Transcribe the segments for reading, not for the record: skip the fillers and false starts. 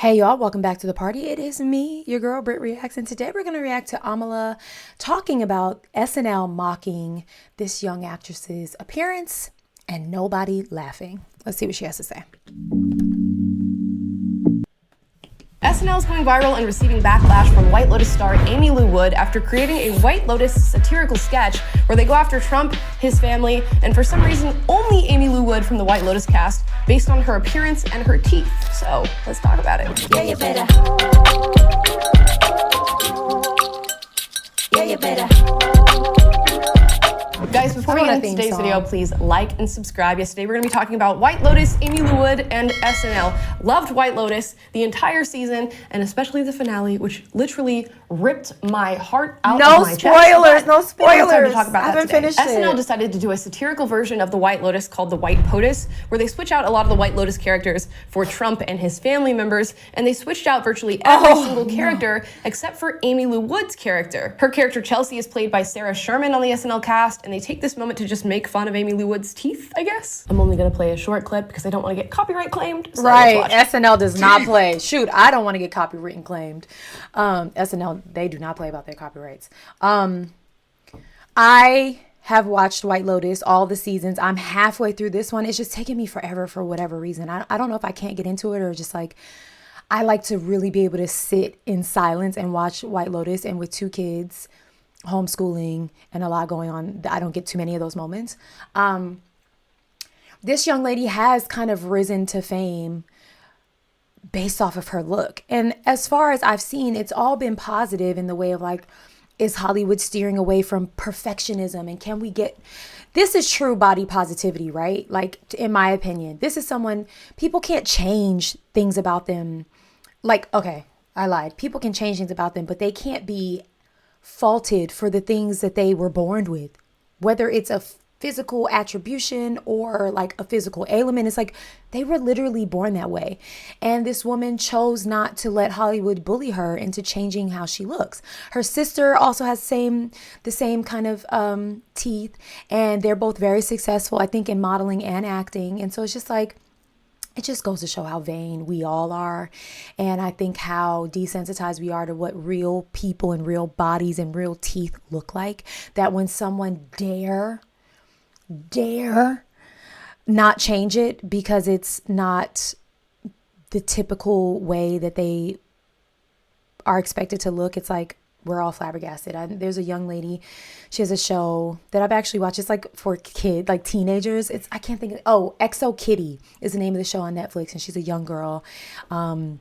Hey y'all, welcome back to the party. It is me, your girl BrittReacts, and today we're going to react to Amala talking about SNL mocking this young actress's appearance and nobody laughing. Let's see what she has to say. SNL is going viral and receiving backlash from White Lotus star Amy Lou Wood after creating a White Lotus satirical sketch where they go after Trump, his family, and for some reason only Amy Lou Wood from the White Lotus cast based on her appearance and her teeth. So let's talk about it. Yeah, you better. Yeah, you better. Guys, before we get into today's video, please like and subscribe. Yesterday, we're going to be talking about White Lotus, Amy Lou Wood, and SNL. Loved White Lotus the entire season, and especially the finale, which literally ripped my heart out of my chest. No spoilers. We don't have time to talk about I haven't finished it. SNL decided to do a satirical version of the White Lotus called the White POTUS, where they switch out a lot of the White Lotus characters for Trump and his family members, and they switched out virtually every single character except for Amy Lou Wood's character. Her character Chelsea is played by Sarah Sherman on the SNL cast, and they take this moment to just make fun of Amy Lou Wood's teeth, I guess. I'm only gonna play a short clip because I don't want to get copyright claimed. So right, SNL does not play. Shoot, I don't want to get copyright claimed. SNL, they do not play about their copyrights. I have watched White Lotus, all the seasons. I'm halfway through this one. It's just taking me forever for whatever reason. I don't know if I can't get into it or just like, I like to really be able to sit in silence and watch White Lotus, and with two kids, homeschooling, and a lot going on, I don't get too many of those moments. This young lady has kind of risen to fame based off of her look. And as far as I've seen, it's all been positive in the way of like, is Hollywood steering away from perfectionism? And can we get, this is true body positivity, right? Like, in my opinion, this is someone, people can't change things about them. Like, okay, I lied. People can change things about them, but they can't be faulted for the things that they were born with, whether it's a physical attribution or like a physical ailment. It's like they were literally born that way, and this woman chose not to let Hollywood bully her into changing how she looks. Her sister also has the same kind of teeth, and they're both very successful, I think, in modeling and acting. And so it's just like, it just goes to show how vain we all are. And I think how desensitized we are to what real people and real bodies and real teeth look like. That when someone dare not change it because it's not the typical way that they are expected to look, it's like, we're all flabbergasted. There's a young lady, she has a show that I've actually watched. It's like for kids, like teenagers. I can't think of, Exo Kitty is the name of the show on Netflix, and she's a young girl. And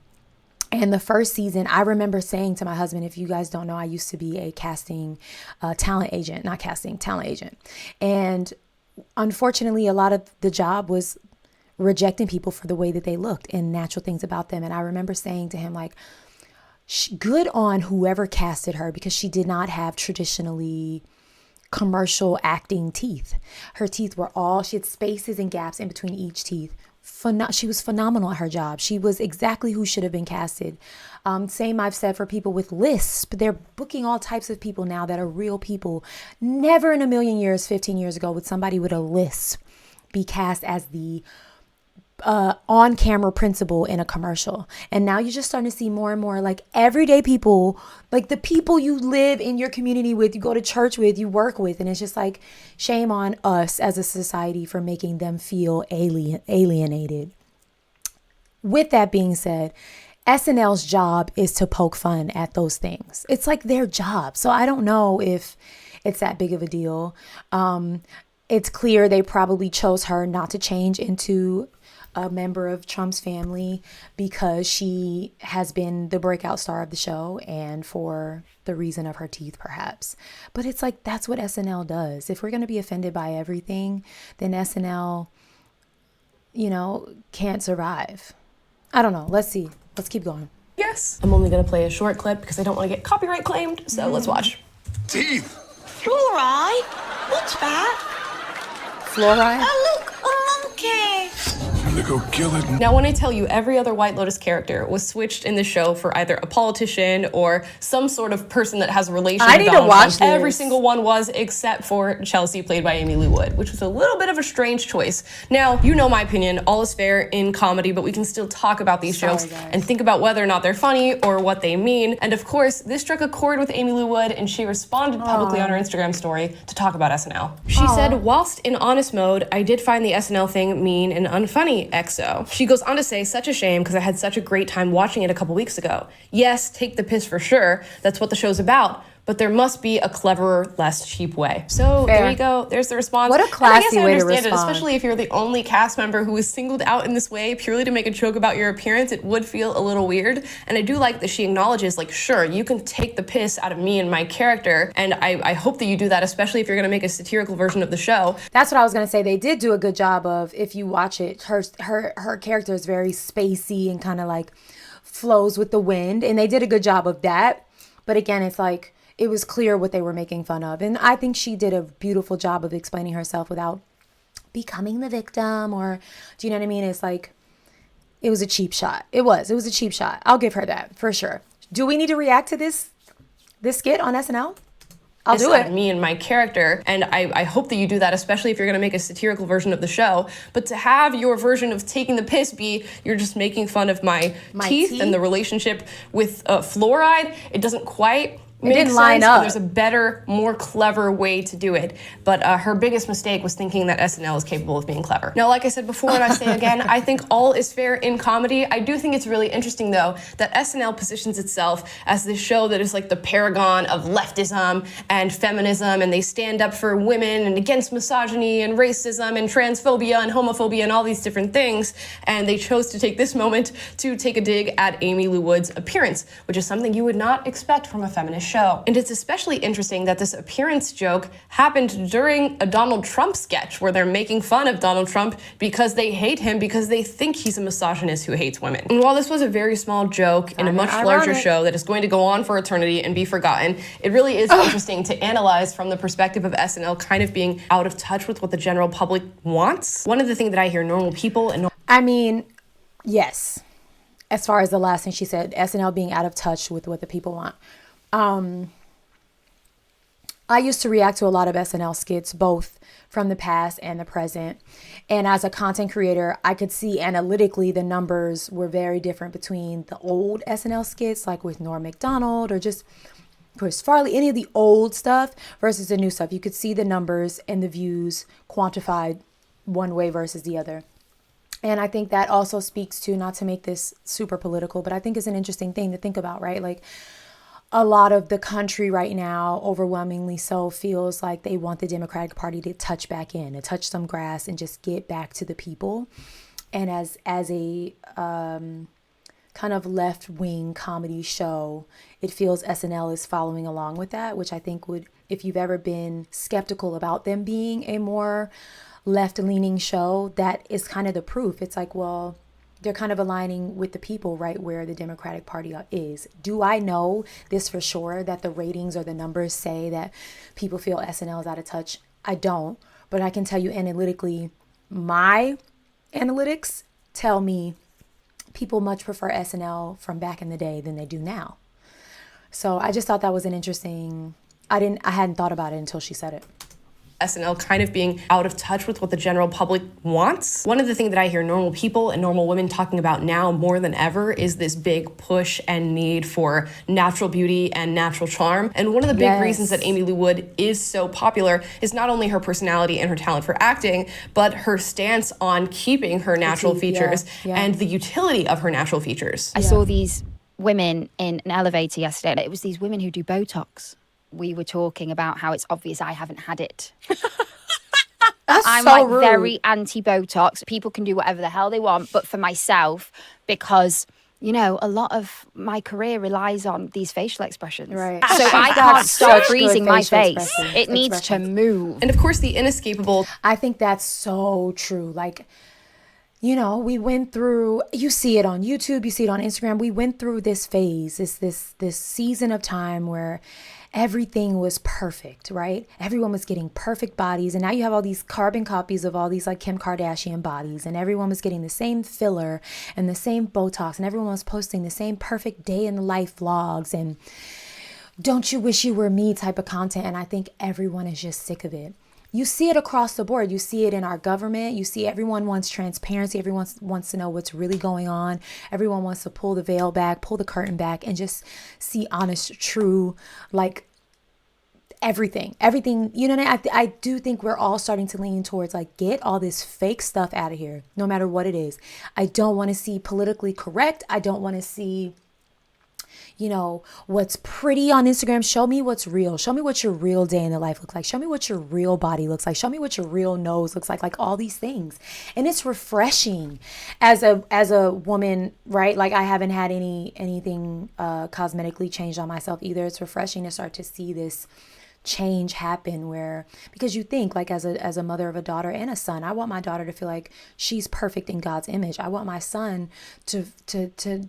the first season, I remember saying to my husband, if you guys don't know, I used to be a talent agent. And unfortunately, a lot of the job was rejecting people for the way that they looked and natural things about them. And I remember saying to him, like, good on whoever casted her, because she did not have traditionally commercial acting teeth. Her teeth were she had spaces and gaps in between each teeth. She was phenomenal at her job. She was exactly who should have been casted. Same I've said for people with lisp. They're booking all types of people now that are real people. Never in a million years, 15 years ago, would somebody with a lisp be cast as the on-camera principal in a commercial. And now you're just starting to see more and more like everyday people, like the people you live in your community with, you go to church with, you work with. And it's just like, shame on us as a society for making them feel alienated. With that being said, SNL's job is to poke fun at those things. It's like their job. So I don't know if it's that big of a deal. It's clear they probably chose her not to change into a member of Trump's family because she has been the breakout star of the show, and for the reason of her teeth, perhaps. But it's like, that's what SNL does. If we're going to be offended by everything, then SNL, can't survive. I don't know. Let's see. Let's keep going. Yes. I'm only gonna play a short clip because I don't want to get copyright claimed, so let's watch. Teeth! Fluoride? What's that? Fluoride? Oh, look, a monkey! time to go kill it. Now, when I tell you every other White Lotus character was switched in the show for either a politician or some sort of person that has a relation to Donald Trump, every single one was, except for Chelsea, played by Amy Lou Wood, which was a little bit of a strange choice. Now, you know my opinion, all is fair in comedy, but we can still talk about these jokes and think about whether or not they're funny or what they mean. And of course, this struck a chord with Amy Lou Wood, and she responded publicly on her Instagram story to talk about SNL. She said, whilst in honest mode, I did find the SNL thing mean and unfunny, XO. She goes on to say, such a shame because I had such a great time watching it a couple weeks ago. Yes, take the piss for sure. That's what the show's about. But there must be a cleverer, less cheap way. So there you go. There's the response. What a classy way to respond. It, especially if you're the only cast member who is singled out in this way purely to make a joke about your appearance. It would feel a little weird. And I do like that she acknowledges, like, sure, you can take the piss out of me and my character. And I hope that you do that, especially if you're going to make a satirical version of the show. That's what I was going to say. They did do a good job of, if you watch it, her character is very spacey and kind of like flows with the wind. And they did a good job of that. But again, it's like, it was clear what they were making fun of. And I think she did a beautiful job of explaining herself without becoming the victim, or, do you know what I mean? It's like, it was a cheap shot. It was a cheap shot. I'll give her that for sure. Do we need to react to this skit on SNL? I'll do it. Me and my character, and I hope that you do that, especially if you're going to make a satirical version of the show. But to have your version of taking the piss be, you're just making fun of my teeth and the relationship with fluoride, it doesn't quite... It didn't line up. There's a better, more clever way to do it. But her biggest mistake was thinking that SNL is capable of being clever. Now, like I said before, and I say again, I think all is fair in comedy. I do think it's really interesting, though, that SNL positions itself as this show that is like the paragon of leftism and feminism, and they stand up for women and against misogyny and racism and transphobia and homophobia and all these different things. And they chose to take this moment to take a dig at Amy Lou Wood's appearance, which is something you would not expect from a feminist show. And it's especially interesting that this appearance joke happened during a Donald Trump sketch where they're making fun of Donald Trump because they hate him because they think he's a misogynist who hates women. And while this was a very small joke in a much larger show that is going to go on for eternity and be forgotten, it really is interesting to analyze from the perspective of SNL kind of being out of touch with what the general public wants. One of the things that I hear normal people and... I mean, yes. As far as the last thing she said, SNL being out of touch with what the people want. I used to react to a lot of SNL skits, both from the past and the present. And as a content creator, I could see analytically the numbers were very different between the old SNL skits, like with Norm Macdonald or just Chris Farley, any of the old stuff versus the new stuff. You could see the numbers and the views quantified one way versus the other. And I think that also speaks to, not to make this super political, but I think it's an interesting thing to think about, right? Like, a lot of the country right now, overwhelmingly so, feels like they want the Democratic Party to touch back in, to touch some grass and just get back to the people. And as a kind of left-wing comedy show, it feels SNL is following along with that, which I think would, if you've ever been skeptical about them being a more left-leaning show, that is kind of the proof. It's like, well, they're kind of aligning with the people right where the Democratic Party is. Do I know this for sure, that the ratings or the numbers say that people feel SNL is out of touch? I don't, but I can tell you analytically, my analytics tell me people much prefer SNL from back in the day than they do now. So I just thought that was an interesting, I hadn't thought about it until she said it. SNL kind of being out of touch with what the general public wants. One of the things that I hear normal people and normal women talking about now more than ever is this big push and need for natural beauty and natural charm. And one of the big reasons that Amy Lou Wood is so popular is not only her personality and her talent for acting, but her stance on keeping her natural features and the utility of her natural features. I saw these women in an elevator yesterday. It was these women who do Botox. We were talking about how it's obvious I haven't had it. I'm so like rude. Very anti-Botox. People can do whatever the hell they want, but for myself, because, you know, a lot of my career relies on these facial expressions. Right. So I can't stop freezing my face. It needs to move. And of course, the inescapable. I think that's so true. Like, we went through, you see it on YouTube, you see it on Instagram. We went through this phase, this season of time where everything was perfect, right? Everyone was getting perfect bodies. And now you have all these carbon copies of all these like Kim Kardashian bodies, and everyone was getting the same filler and the same Botox, and everyone was posting the same perfect day in the life vlogs and don't you wish you were me type of content. And I think everyone is just sick of it. You see it across the board. You see it in our government. You see everyone wants transparency. Everyone wants to know what's really going on. Everyone wants to pull the veil back, pull the curtain back, and just see honest, true, like everything. You know what I mean? I do think we're all starting to lean towards like, get all this fake stuff out of here, no matter what it is. I don't want to see politically correct. I don't want to see what's pretty on Instagram. Show me what's real. Show me what your real day in the life looks like. Show me what your real body looks like. Show me what your real nose looks like all these things. And it's refreshing as a woman, right? Like I haven't had anything cosmetically changed on myself either. It's refreshing to start to see this change happen because you think like as a mother of a daughter and a son, I want my daughter to feel like she's perfect in God's image. I want my son to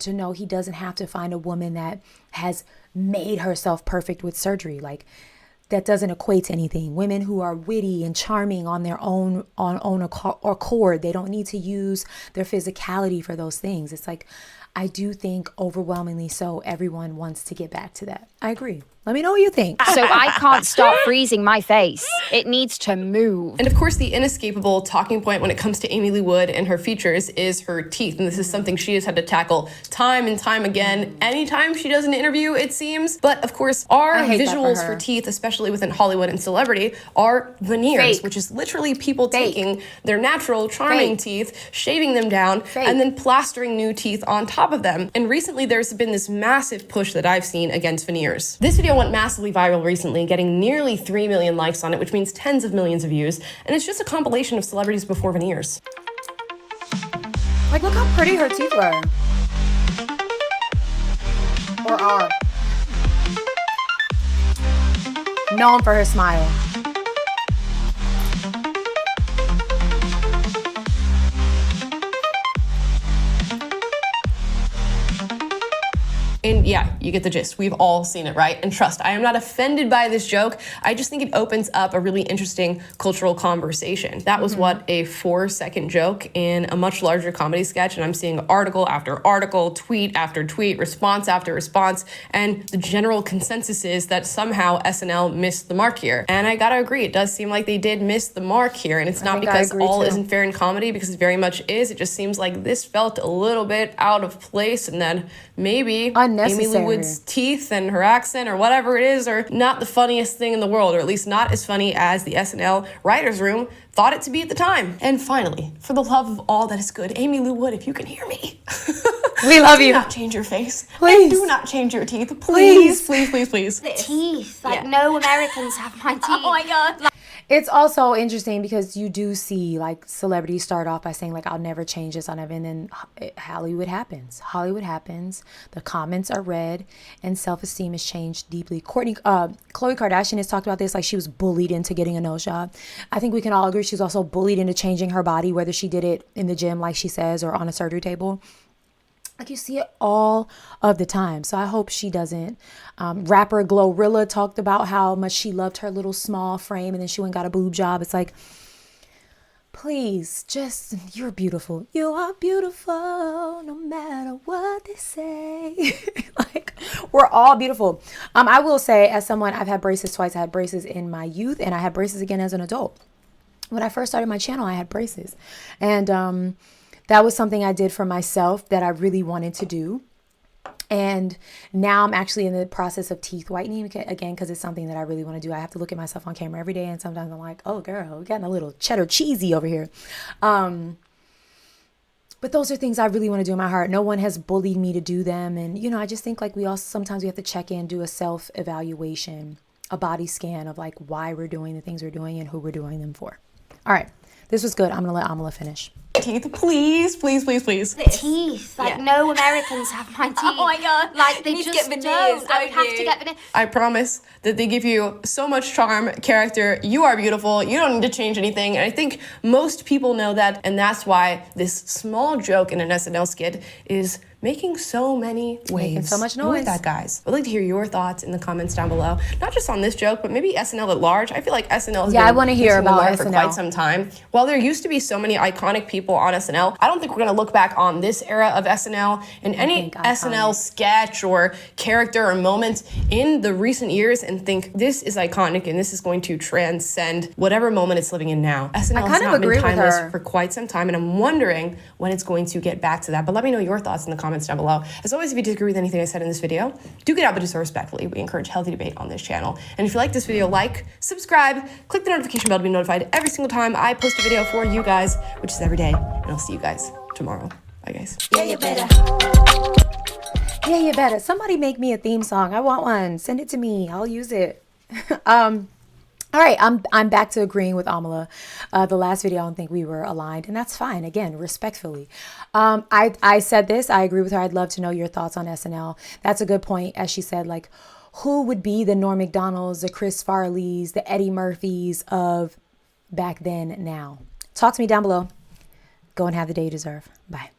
know he doesn't have to find a woman that has made herself perfect with surgery. Like that doesn't equate to anything. Women who are witty and charming on their own accord, they don't need to use their physicality for those things. It's like, I do think overwhelmingly so everyone wants to get back to that. I agree. Let me know what you think. So I can't stop freezing my face. It needs to move. And of course, the inescapable talking point when it comes to Amy Lee Wood and her features is her teeth. And this is something she has had to tackle time and time again. Anytime she does an interview, it seems. But of course, our visuals for teeth, especially within Hollywood and celebrity, are veneers, which is literally people taking their natural, charming teeth, shaving them down, and then plastering new teeth on top of them. And recently, there's been this massive push that I've seen against veneers. This video went massively viral recently, getting nearly 3 million likes on it, which means tens of millions of views. And it's just a compilation of celebrities before veneers. Like, look how pretty her teeth were. Or are. Known for her smile. And yeah, you get the gist. We've all seen it, right? And trust, I am not offended by this joke. I just think it opens up a really interesting cultural conversation. That was what, a 4-second joke in a much larger comedy sketch. And I'm seeing article after article, tweet after tweet, response after response. And the general consensus is that somehow SNL missed the mark here. And I gotta agree, it does seem like they did miss the mark here. And it's not because all isn't fair in comedy, because it very much is. It just seems like this felt a little bit out of place, and then maybe Amy Lee Wood's teeth and her accent or whatever it is are not the funniest thing in the world, or at least not as funny as the SNL writers' room thought it to be at the time. And finally, for the love of all that is good, Amy Lee Wood, if you can hear me, we love you. Do not change your face. Please. And do not change your teeth. Please, please, please, please. Teeth. Like, no Americans have my teeth. Oh my God. It's also interesting because you do see like celebrities start off by saying like, I'll never change this, I'll never, and then Hollywood happens. The comments are read and self-esteem is changed deeply. Khloe Kardashian has talked about this, like she was bullied into getting a nose job. I think we can all agree she was also bullied into changing her body, whether she did it in the gym, like she says, or on a surgery table. Like you see it all of the time. So I hope she doesn't. Rapper Glorilla talked about how much she loved her little small frame and then she went and got a boob job. It's like, please, just, you're beautiful. You are beautiful no matter what they say. Like, we're all beautiful. I will say, as someone, I've had braces twice. I had braces in my youth and I had braces again as an adult. When I first started my channel, I had braces. And that was something I did for myself that I really wanted to do. And now I'm actually in the process of teeth whitening again, because it's something that I really want to do. I have to look at myself on camera every day. And sometimes I'm like, oh, girl, we're getting a little cheddar cheesy over here. But those are things I really want to do in my heart. No one has bullied me to do them. And, you know, I just think like sometimes we have to check in, do a self-evaluation, a body scan of like why we're doing the things we're doing and who we're doing them for. All right. This was good. I'm going to let Amala finish. Teeth, please, please, please, please. Teeth. Like, no Americans have my teeth. Oh my God. Like, they You need to just get don't. veneers, I would don't have you? to get veneers. I promise that they give you so much charm, character. You are beautiful. You don't need to change anything. And I think most people know that. And that's why this small joke in an SNL skit is making so many waves. Making so much noise. With that, guys. I'd like to hear your thoughts in the comments down below. Not just on this joke, but maybe SNL at large. I feel like SNL has Yeah, I been wanna hear missing the about mark for SNL. quite some time. While there used to be so many iconic people on SNL, I don't think we're gonna look back on this era of SNL and any think SNL sketch or character or moment in the recent years and think this is iconic and this is going to transcend whatever moment it's living in now. SNL has kind of not been agree with timeless her. for quite some time, and I'm wondering when it's going to get back to that. But let me know your thoughts in the comments down below. As always, if you disagree with anything I said in this video, do get out, but do so respectfully. We encourage healthy debate on this channel. And if you like this video, like, subscribe, click the notification bell to be notified every single time I post a video for you guys, which is every day. And I'll see you guys tomorrow. Bye, guys. Yeah, you better. Yeah, you better. Somebody make me a theme song. I want one. Send it to me. I'll use it. All right, I'm back to agreeing with Amala. The last video, I don't think we were aligned, and that's fine. Again, respectfully. I said this. I agree with her. I'd love to know your thoughts on SNL. That's a good point, as she said, like, who would be the Norm Macdonalds, the Chris Farleys, the Eddie Murphys of back then now? Talk to me down below. Go and have the day you deserve. Bye.